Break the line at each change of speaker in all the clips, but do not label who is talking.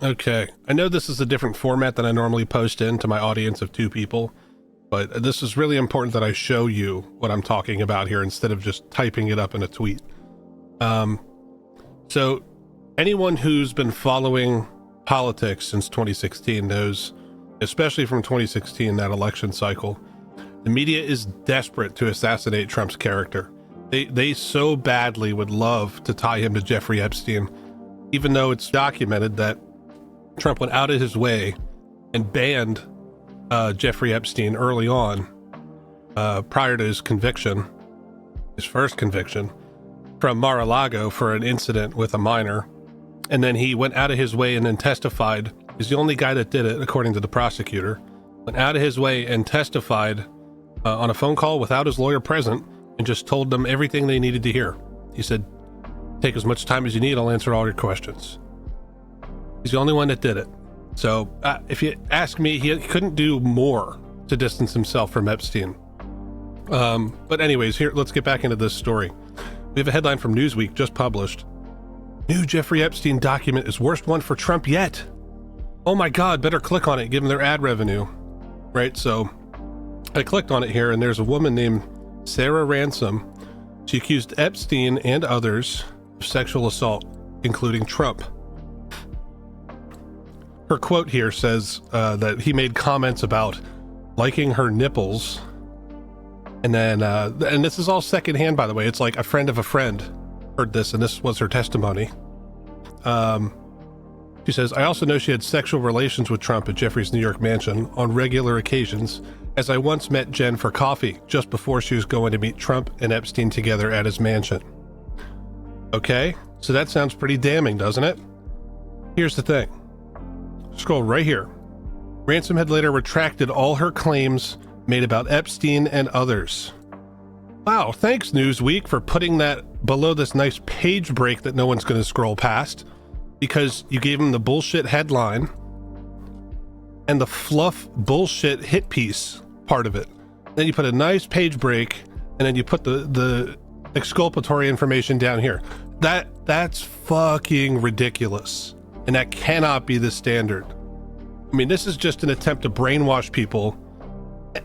Okay, I know this is a different format than I normally post in to my audience of 2 people, but this is really important that I show you what I'm talking about here instead of just typing it up in a tweet. So anyone who's been following politics since 2016 knows, especially from 2016, that election cycle, the media is desperate to assassinate Trump's character. They so badly would love to tie him to Jeffrey Epstein, even though it's documented that Trump went out of his way and banned Jeffrey Epstein early on, prior to his conviction, his first conviction, from Mar-a-Lago for an incident with a minor. And then he went out of his way and then testified. He's the only guy that did it, according to the prosecutor. Went out of his way and testified on a phone call without his lawyer present and just told them everything they needed to hear. He said, take as much time as you need, I'll answer all your questions. He's the only one that did it. So if you ask me, he couldn't do more to distance himself from Epstein. But anyways, here, let's get back into this story. We have a headline from Newsweek just published. New Jeffrey Epstein document is worst one for Trump yet. Oh my God, better click on it, give them their ad revenue. Right, so I clicked on it here, and there's a woman named Sarah Ransom. She accused Epstein and others of sexual assault, including Trump. Her quote here says that he made comments about liking her nipples. And then, and this is all secondhand, by the way. It's like a friend of a friend heard this, and this was her testimony. She says, I also know she had sexual relations with Trump at Jeffrey's New York mansion on regular occasions, as I once met Jen for coffee just before she was going to meet Trump and Epstein together at his mansion. Okay, so that sounds pretty damning, doesn't it? Here's the thing. Scroll right here. Ransom had later retracted all her claims made about Epstein and others. Wow, thanks Newsweek for putting that below this nice page break that no one's going to scroll past, because you gave him the bullshit headline and the fluff bullshit hit piece part of it. Then you put a nice page break, and then you put the exculpatory information down here. That's fucking ridiculous. And that cannot be the standard. I mean, this is just an attempt to brainwash people.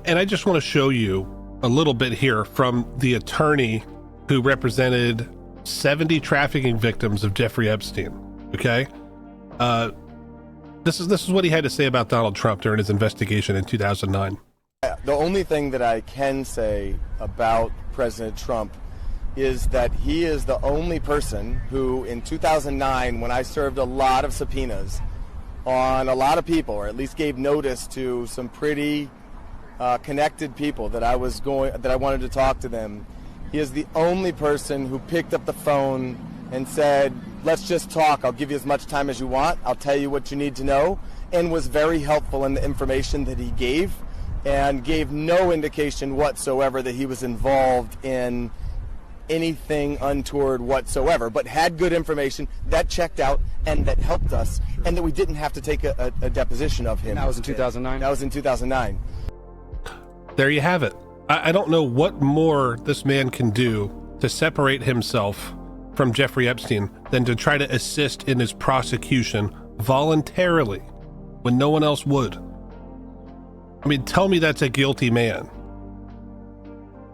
And I just want to show you a little bit here from the attorney who represented 70 trafficking victims of Jeffrey Epstein. Okay? This is what he had to say about Donald Trump during his investigation in 2009.
The only thing that I can say about President Trump is that he is the only person who, in 2009, when I served a lot of subpoenas on a lot of people, or at least gave notice to some pretty connected people that I wanted to talk to them, he is the only person who picked up the phone and said, let's just talk, I'll give you as much time as you want, I'll tell you what you need to know, and was very helpful in the information that he gave, and gave no indication whatsoever that he was involved in anything untoward whatsoever, but had good information that checked out and that helped us, and that we didn't have to take a deposition of him.
And that was in 2009?
That was in 2009.
There you have it. I don't know what more this man can do to separate himself from Jeffrey Epstein than to try to assist in his prosecution voluntarily when no one else would. I mean, tell me that's a guilty man.